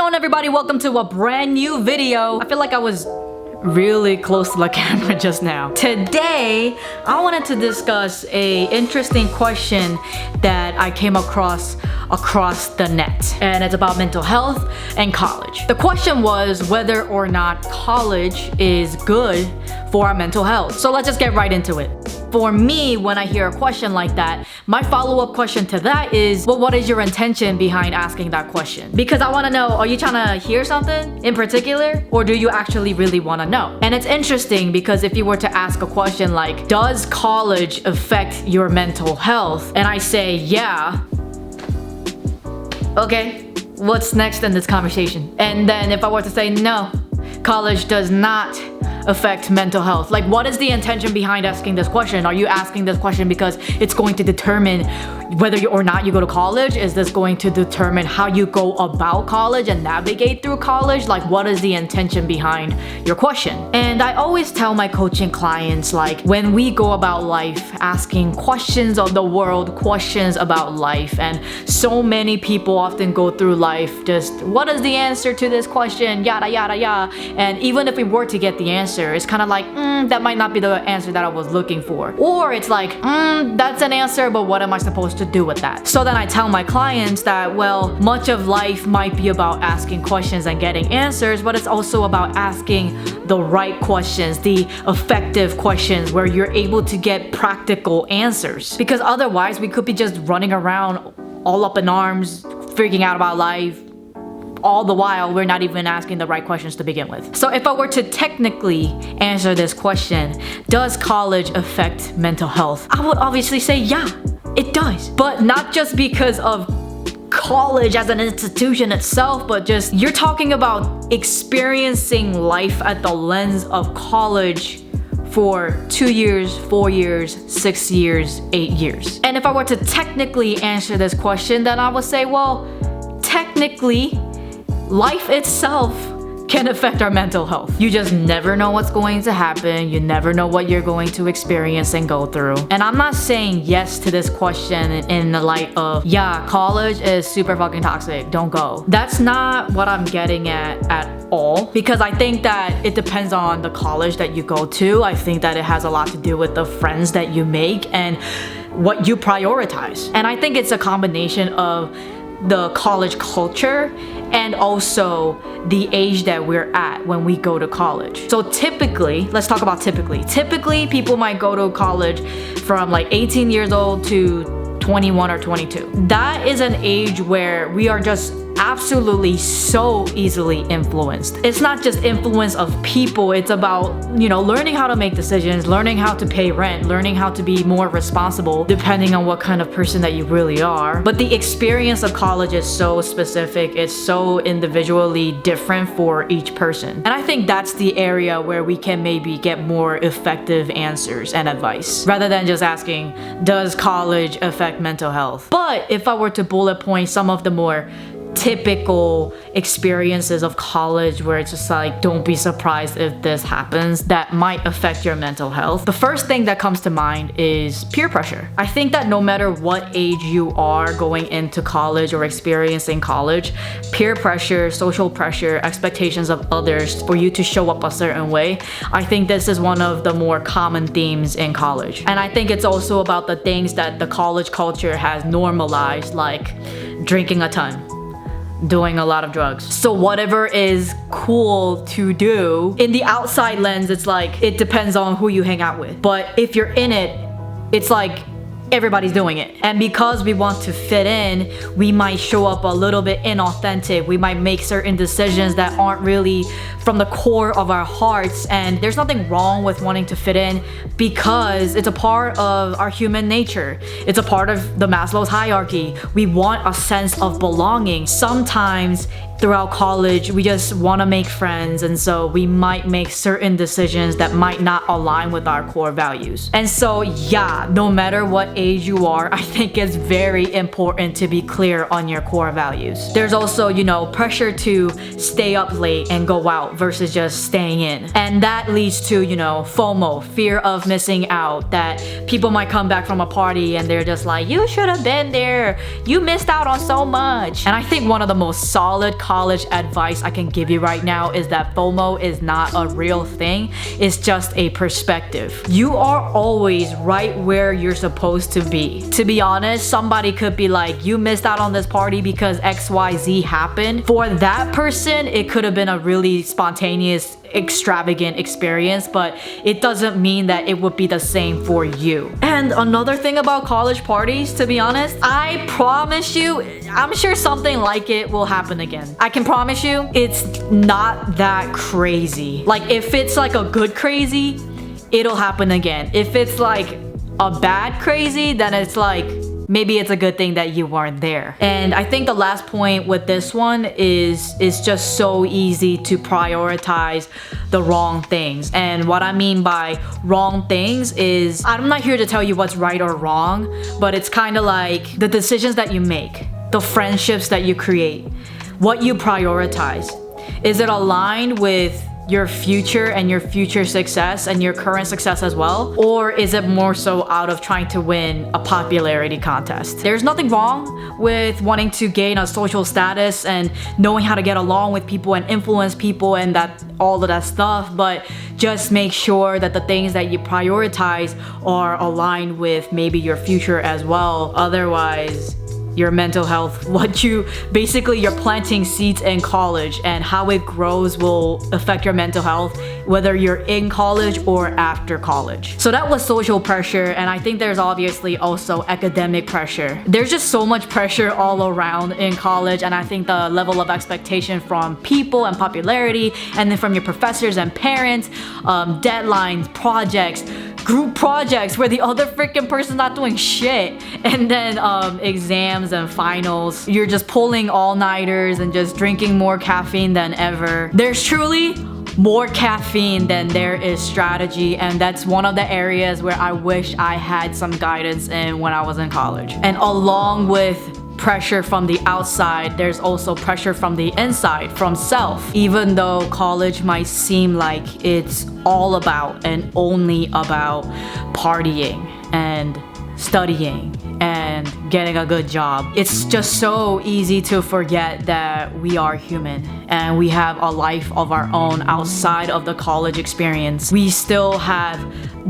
going, everybody? Welcome to a brand new video. I feel like I was really close to the camera just now. Today, I wanted to discuss a interesting question that I came across the net, and it's about mental health and college. The question was whether or not college is good for our mental health. So let's just get right into it. For me, when I hear a question like that, my follow-up question to that is, well, what is your intention behind asking that question? Because I want to know, are you trying to hear something in particular, or do you actually really want to know? And it's interesting because if you were to ask a question like, does college affect your mental health? And I say, yeah. Okay, what's next in this conversation? And then if I were to say, no, college does not affect mental health. Like, what is the intention behind asking this question? Are you asking this question because it's going to determine whether or not you go to college? Is this going to determine how you go about college and navigate through college? Like, what is the intention behind your question? And I always tell my coaching clients, like, when we go about life asking questions of the world, questions about life, and so many people often go through life just, what is the answer to this question? Yada, yada, yada. And even if we were to get the answer, it's kind of like, that might not be the answer that I was looking for. Or it's like, that's an answer, but what am I supposed to do with that? So then I tell my clients that, well, much of life might be about asking questions and getting answers, but it's also about asking the right questions, the effective questions where you're able to get practical answers. Because otherwise, we could be just running around all up in arms, freaking out about life, all the while we're not even asking the right questions to begin with. So if I were to technically answer this question, does college affect mental health? I would obviously say yeah, it does. But not just because of college as an institution itself, but just you're talking about experiencing life at the lens of college for 2 years, 4 years, 6 years, 8 years. And if I were to technically answer this question, then I would say, well, technically, life itself can affect our mental health. You just never know what's going to happen. You never know what you're going to experience and go through. And I'm not saying yes to this question in the light of, yeah, college is super fucking toxic, don't go. That's not what I'm getting at all. Because I think that it depends on the college that you go to. I think that it has a lot to do with the friends that you make and what you prioritize. And I think it's a combination of the college culture and also the age that we're at when we go to college. So typically, let's talk about typically. Typically, people might go to college from like 18 years old to 21 or 22. That is an age where we are just absolutely so easily influenced. It's not just influence of people, it's about, learning how to make decisions, learning how to pay rent, learning how to be more responsible depending on what kind of person that you really are. But the experience of college is so specific, it's so individually different for each person. And I think that's the area where we can maybe get more effective answers and advice rather than just asking, does college affect mental health? But if I were to bullet point some of the more typical experiences of college where it's just like, don't be surprised if this happens, that might affect your mental health. The first thing that comes to mind is peer pressure. I think that no matter what age you are going into college or experiencing college, peer pressure, social pressure, expectations of others for you to show up a certain way, I think this is one of the more common themes in college. And I think it's also about the things that the college culture has normalized, like drinking a ton, doing a lot of drugs. So whatever is cool to do, in the outside lens, it's like, it depends on who you hang out with. But if you're in it, it's like everybody's doing it. And because we want to fit in, we might show up a little bit inauthentic. We might make certain decisions that aren't really from the core of our hearts. And there's nothing wrong with wanting to fit in because it's a part of our human nature. It's a part of the Maslow's hierarchy. We want a sense of belonging. Sometimes throughout college, we just want to make friends, and so we might make certain decisions that might not align with our core values. And so yeah, no matter what age you are, I think it's very important to be clear on your core values. There's also, pressure to stay up late and go out versus just staying in. And that leads to, FOMO, fear of missing out, that people might come back from a party and they're just like, you should have been there. You missed out on so much. And I think one of the most solid college advice I can give you right now is that FOMO is not a real thing. It's just a perspective. You are always right where you're supposed to be. To be honest, somebody could be like, you missed out on this party because XYZ happened. For that person, it could have been a really spontaneous, extravagant experience, but it doesn't mean that it would be the same for you. And another thing about college parties, to be honest, I promise you, I'm sure something like it will happen again. I can promise you, it's not that crazy. Like, if it's like a good crazy, it'll happen again. If it's like a bad crazy, then it's like, maybe it's a good thing that you weren't there. And I think the last point with this one is it's just so easy to prioritize the wrong things. And what I mean by wrong things is, I'm not here to tell you what's right or wrong, but it's kind of like the decisions that you make, the friendships that you create, what you prioritize. Is it aligned with your future and your future success and your current success as well? Or is it more so out of trying to win a popularity contest? There's nothing wrong with wanting to gain a social status and knowing how to get along with people and influence people and that all of that stuff, but just make sure that the things that you prioritize are aligned with maybe your future as well. Otherwise, your mental health, you're planting seeds in college, and how it grows will affect your mental health, whether you're in college or after college. So that was social pressure, and I think there's obviously also academic pressure. There's just so much pressure all around in college, and I think the level of expectation from people and popularity, and then from your professors and parents, deadlines, projects, group projects where the other freaking person's not doing shit, and then exams and finals. You're just pulling all-nighters and just drinking more caffeine than ever. There's truly more caffeine than there is strategy, and that's one of the areas where I wish I had some guidance in when I was in college. And along with pressure from the outside, there's also pressure from the inside, from self. Even though college might seem like it's all about and only about partying and studying and getting a good job, it's just so easy to forget that we are human and we have a life of our own outside of the college experience. We still have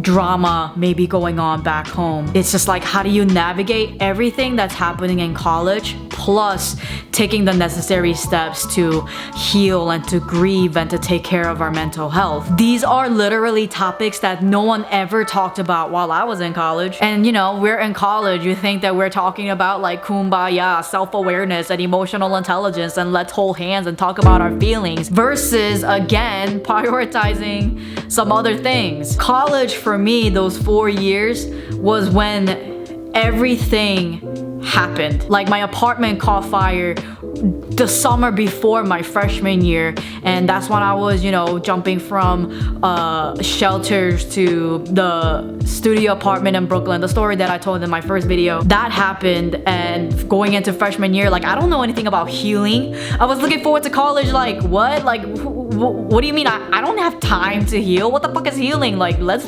drama maybe going on back home. It's just like, how do you navigate everything that's happening in college, plus taking the necessary steps to heal and to grieve and to take care of our mental health? These are literally topics that no one ever talked about while I was in college. And you know, we're in college, you think that we're talking about like kumbaya, self-awareness and emotional intelligence and let's hold hands and talk about our feelings, versus again prioritizing some other things. College for me, those 4 years, was when everything happened. Like, my apartment caught fire the summer before my freshman year, and that's when I was, you know, jumping from shelters to the studio apartment in Brooklyn, the story that I told in my first video. That happened, and going into freshman year, like, I don't know anything about healing. I was looking forward to college, like, what? Like, what do you mean? I don't have time to heal. What the fuck is healing? Like, let's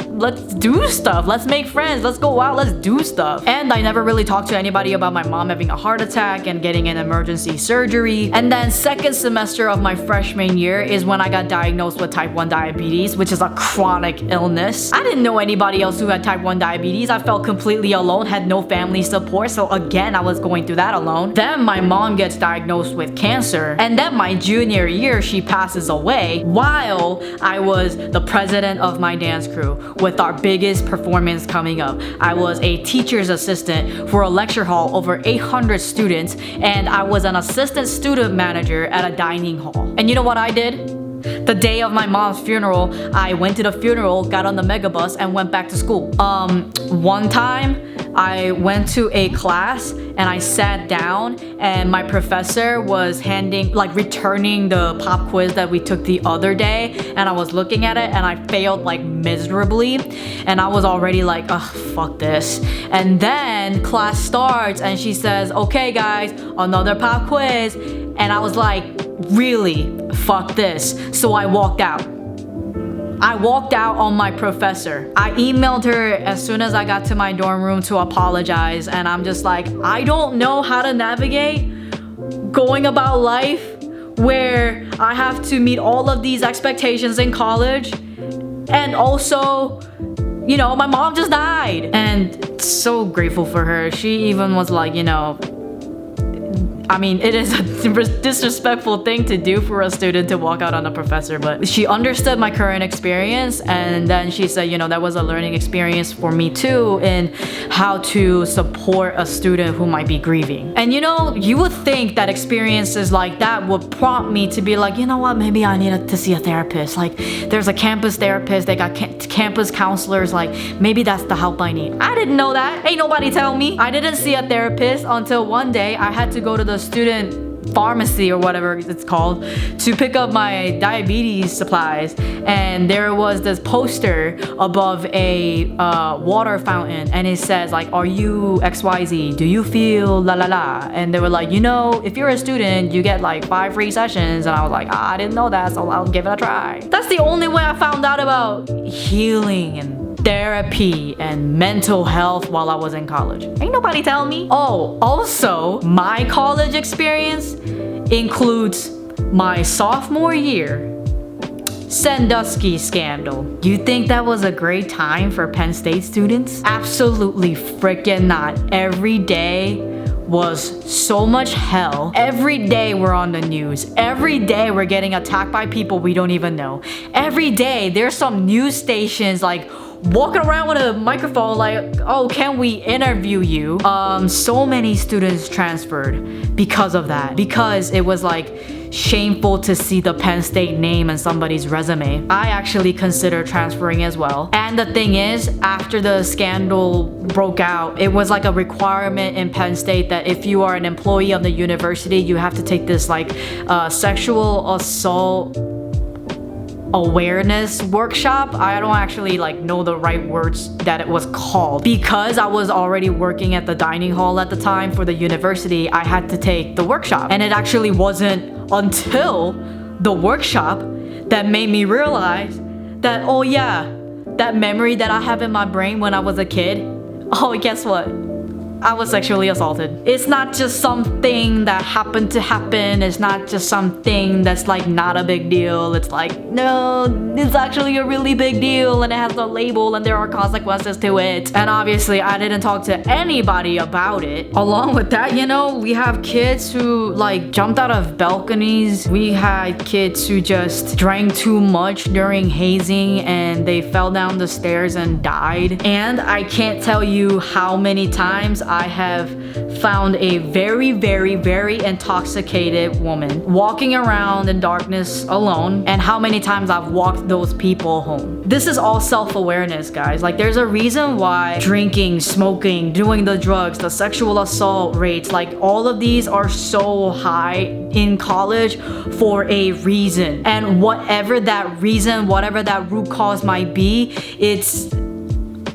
do stuff. Let's make friends. Let's go out. Let's do stuff. And I never really talked to anybody about my mom having a heart attack and getting an emergency surgery. And then second semester of my freshman year is when I got diagnosed with type 1 diabetes, which is a chronic illness. I didn't know anybody else who had type 1 diabetes. I felt completely alone, had no family support. So again, I was going through that alone. Then my mom gets diagnosed with cancer. And then my junior year, she passes away while I was the president of my dance crew with our biggest performance coming up. I was a teacher's assistant for a lecture hall over 800 students, and I was an assistant student manager at a dining hall. And you know what I did? The day of my mom's funeral, I went to the funeral, got on the megabus, and went back to school. One time, I went to a class and I sat down and my professor was returning the pop quiz that we took the other day, and I was looking at it and I failed like miserably, and I was already like, ugh, fuck this. And then class starts and she says, okay guys, another pop quiz. And I was like, really? Fuck this. So I walked out. I walked out on my professor. I emailed her as soon as I got to my dorm room to apologize, and I'm just like, I don't know how to navigate going about life where I have to meet all of these expectations in college, and also, you know, my mom just died. And so grateful for her. She even was like, you know, I mean, it is a disrespectful thing to do for a student to walk out on a professor, but she understood my current experience, and then she said, you know, that was a learning experience for me too in how to support a student who might be grieving. And you know, you would think that experiences like that would prompt me to be like, you know what, maybe I need to see a therapist. Like, there's a campus therapist, they got campus counselors, like maybe that's the help I need. I didn't know that. Ain't nobody tell me. I didn't see a therapist until one day I had to go to the student pharmacy or whatever it's called to pick up my diabetes supplies, and there was this poster above a water fountain, and it says like, are you XYZ, do you feel la la la? And they were like, you know, if you're a student you get like 5 free sessions. And I was like, I didn't know that, so I'll give it a try. That's the only way I found out about healing and therapy and mental health while I was in college. Ain't nobody tell me. Oh, also, my college experience includes my sophomore year Sandusky Scandal. You think that was a great time for Penn State students? Absolutely freaking not. Every day was so much hell. Every day we're on the news. Every day we're getting attacked by people we don't even know. Every day there's some news stations like walking around with a microphone like, oh, can we interview you? So many students transferred because of that. Because it was like shameful to see the Penn State name in somebody's resume. I actually considered transferring as well. And the thing is, after the scandal broke out, it was like a requirement in Penn State that if you are an employee of the university, you have to take this like sexual assault awareness workshop. I don't actually like know the right words that it was called. Because I was already working at the dining hall at the time for the university, I had to take the workshop. And it actually wasn't until the workshop that made me realize that, oh yeah, that memory that I have in my brain when I was a kid, oh, guess what? I was sexually assaulted. It's not just something that happened to happen. It's not just something that's like not a big deal. It's like, no, it's actually a really big deal, and it has a label and there are consequences to it. And obviously I didn't talk to anybody about it. Along with that, you know, we have kids who like jumped out of balconies. We had kids who just drank too much during hazing and they fell down the stairs and died. And I can't tell you how many times I have found a very, very, very intoxicated woman walking around in darkness alone, and how many times I've walked those people home. This is all self-awareness, guys. Like, there's a reason why drinking, smoking, doing the drugs, the sexual assault rates, like all of these are so high in college for a reason. And whatever that reason, whatever that root cause might be, it's,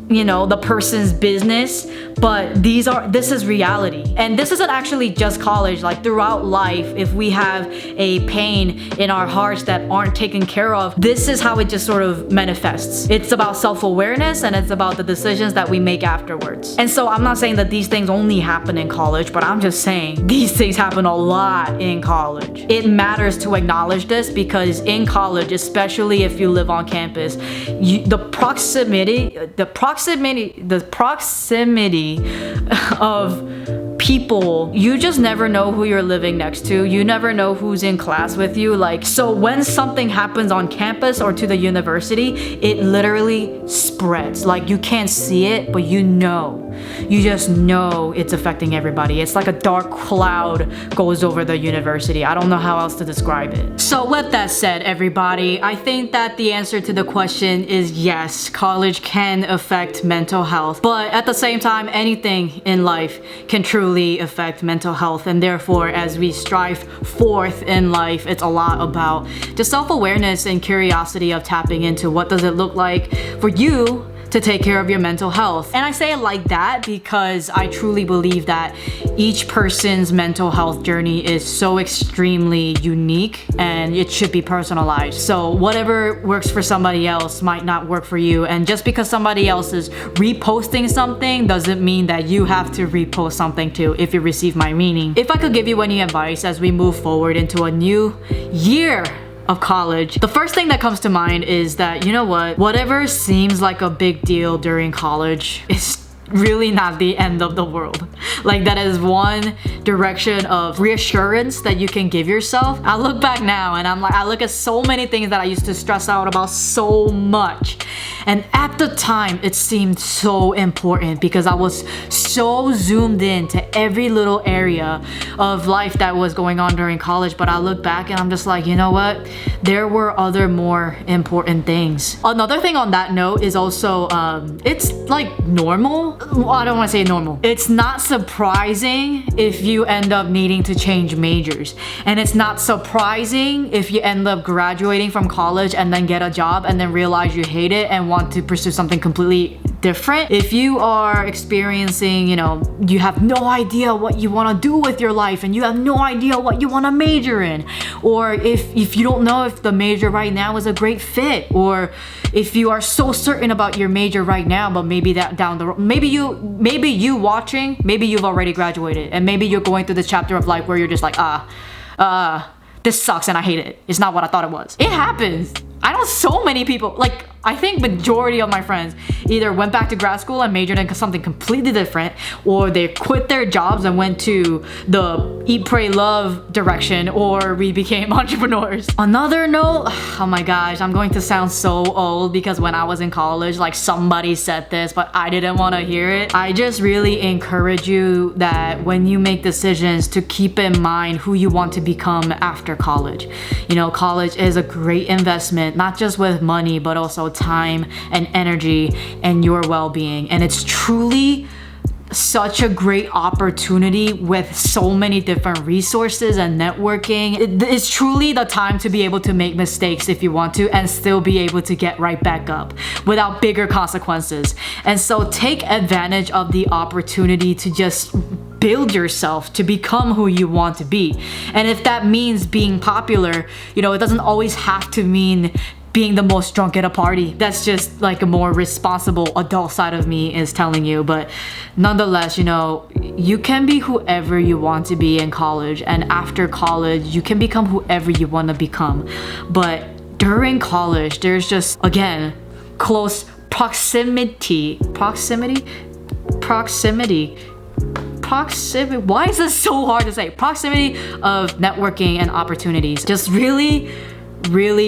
you know, the person's business, but this is reality. And this isn't actually just college. Like, throughout life, if we have a pain in our hearts that aren't taken care of, this is how it just sort of manifests. It's about self-awareness, and it's about the decisions that we make afterwards. And so I'm not saying that these things only happen in college, but I'm just saying these things happen a lot in college. It matters to acknowledge this, because in college, especially if you live on campus, the proximity of people, you just never know who you're living next to. You never know who's in class with you. Like, so when something happens on campus or to the university, it literally spreads. Like, you can't see it, but you know. You just know it's affecting everybody. It's like a dark cloud goes over the university. I don't know how else to describe it. So with that said, everybody, I think that the answer to the question is yes, college can affect mental health. But at the same time, anything in life can truly affect mental health. And therefore, as we strive forth in life, it's a lot about just self-awareness and curiosity of tapping into what does it look like for you to take care of your mental health. And I say it like that because I truly believe that each person's mental health journey is so extremely unique and it should be personalized. So whatever works for somebody else might not work for you. And just because somebody else is reposting something doesn't mean that you have to repost something too, if you receive my meaning. If I could give you any advice as we move forward into a new year of college, the first thing that comes to mind is that, you know what, whatever seems like a big deal during college is really not the end of the world. Like, that is one direction of reassurance that you can give yourself. I look back now and I'm like, I look at so many things that I used to stress out about so much, and at the time it seemed so important because I was so zoomed in to every little area of life that was going on during college. But I look back and I'm just like, you know what, there were other more important things. Another thing on that note is also it's like normal. Well, I don't want to say normal. It's not surprising if you end up needing to change majors. And it's not surprising if you end up graduating from college and then get a job and then realize you hate it and want to pursue something completely different. If you are experiencing, you know, you have no idea what you want to do with your life and you have no idea what you want to major in, or if you don't know if the major right now is a great fit, or if you are so certain about your major right now, but maybe that down the road, maybe you watching, maybe you've already graduated and maybe you're going through this chapter of life where you're just like, this sucks and I hate it. It's not what I thought it was. It happens. I know so many people, like, I think majority of my friends either went back to grad school and majored in something completely different, or they quit their jobs and went to the eat, pray, love direction, or we became entrepreneurs. Another note, oh my gosh, I'm going to sound so old because when I was in college, like, somebody said this, but I didn't want to hear it. I just really encourage you that when you make decisions to keep in mind who you want to become after college. You know, college is a great investment, not just with money, but also time and energy and your well-being. And it's truly such a great opportunity with so many different resources and networking. It's truly the time to be able to make mistakes if you want to and still be able to get right back up without bigger consequences. And so take advantage of the opportunity to just build yourself to become who you want to be. And if that means being popular, you know, it doesn't always have to mean being the most drunk at a party. That's just like a more responsible adult side of me is telling you. But nonetheless, you know, you can be whoever you want to be in college, and after college you can become whoever you want to become. But during college, there's just, again, close proximity. Why is this so hard to say? Proximity of networking and opportunities. Just really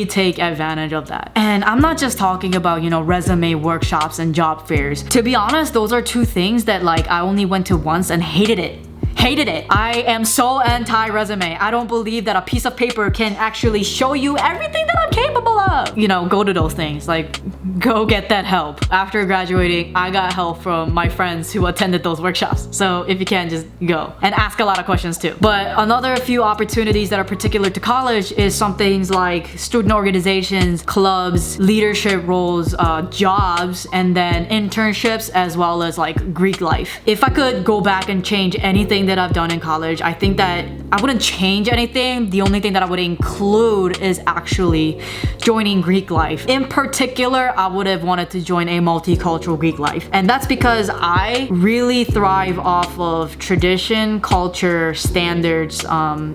take advantage of that. And I'm not just talking about, you know, resume workshops and job fairs. To be honest, those are two things that, like, I only went to once and hated it. I am so anti-resume. I don't believe that a piece of paper can actually show you everything that I'm capable of. You know, go to those things. Like, go get that help. After graduating, I got help from my friends who attended those workshops. So if you can, just go and ask a lot of questions too. But another few opportunities that are particular to college is some things like student organizations, clubs, leadership roles, jobs, and then internships, as well as like Greek life. If I could go back and change anything that I've done in college, I think that I wouldn't change anything. The only thing that I would include is actually joining Greek life. In particular, I would have wanted to join a multicultural Greek life. And that's because I really thrive off of tradition, culture, standards,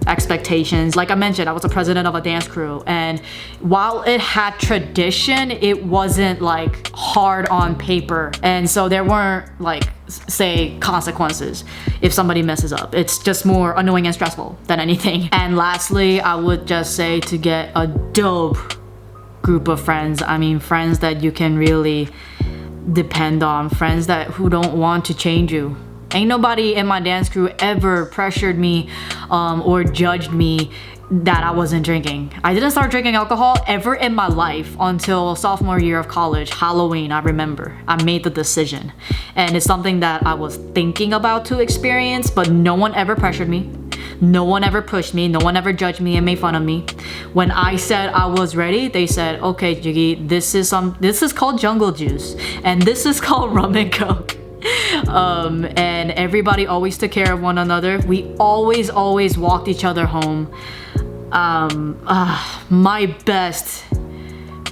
expectations. Like I mentioned, I was a president of a dance crew. And while it had tradition, it wasn't like hard on paper. And so there weren't like, say, consequences if somebody messes up. It's just more annoying and stressful than anything. And lastly, I would just say to get a dope group of friends. I mean, friends that you can really depend on, friends who don't want to change you. Ain't nobody in my dance crew ever pressured me or judged me that I wasn't drinking. I didn't start drinking alcohol ever in my life until sophomore year of college. Halloween, I remember. I made the decision. And it's something that I was thinking about to experience, but no one ever pressured me. No one ever pushed me. No one ever judged me and made fun of me. When I said I was ready, they said, okay, Jiggy, this is called jungle juice, and this is called rum and coke. And everybody always took care of one another. We always walked each other home. My best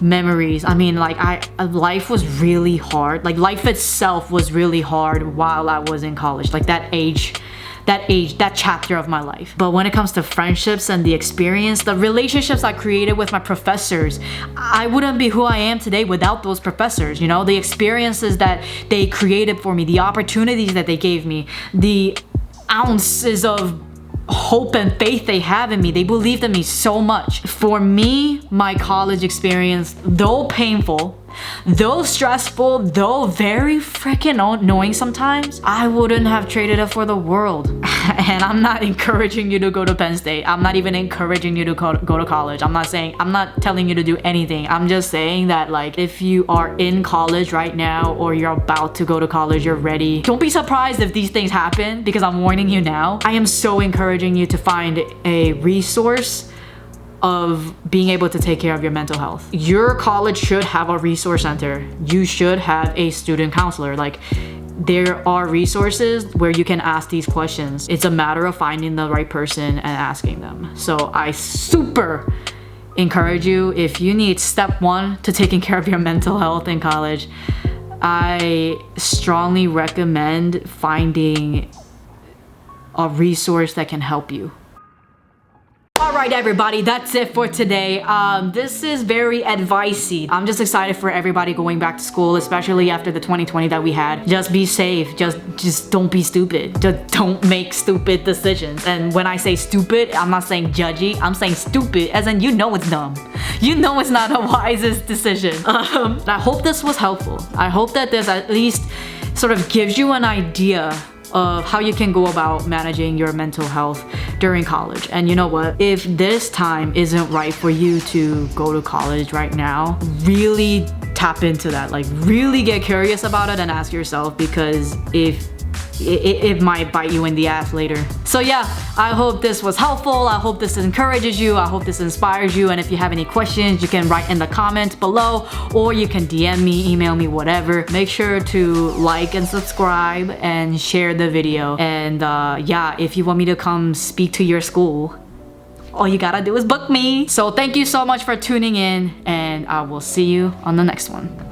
memories. I mean, like, life was really hard. Like, life itself was really hard while I was in college. Like, that chapter of my life. But when it comes to friendships and the experience, the relationships I created with my professors, I wouldn't be who I am today without those professors. You know, the experiences that they created for me, the opportunities that they gave me, the ounces of hope and faith they have in me. They believed in me so much. For me, my college experience, though painful, though stressful, though very freaking annoying sometimes, I wouldn't have traded it for the world. And I'm not encouraging you to go to Penn State. I'm not even encouraging you to go to college. I'm not telling you to do anything. I'm just saying that, like, if you are in college right now or you're about to go to college, you're ready, don't be surprised if these things happen, because I'm warning you now. I am so encouraging you to find a resource of being able to take care of your mental health. Your college should have a resource center. You should have a student counselor. Like, there are resources where you can ask these questions. It's a matter of finding the right person and asking them. So I super encourage you, if you need step one to taking care of your mental health in college, I strongly recommend finding a resource that can help you. Alright everybody, that's it for today. This is very advice-y. I'm just excited for everybody going back to school, especially after the 2020 that we had. Just be safe. Just don't be stupid. Just don't make stupid decisions. And when I say stupid, I'm not saying judgy. I'm saying stupid as in, you know it's dumb. You know it's not the wisest decision. I hope this was helpful. I hope that this at least sort of gives you an idea of how you can go about managing your mental health during college. And you know what? If this time isn't right for you to go to college right now, really tap into that. Like, really get curious about it and ask yourself, because it might bite you in the ass later. So yeah, I hope this was helpful. I hope this encourages you. I hope this inspires you. And if you have any questions, you can write in the comments below, or you can DM me, email me, whatever. Make sure to like and subscribe and share the video. And yeah, if you want me to come speak to your school, all you gotta do is book me. So thank you so much for tuning in, and I will see you on the next one.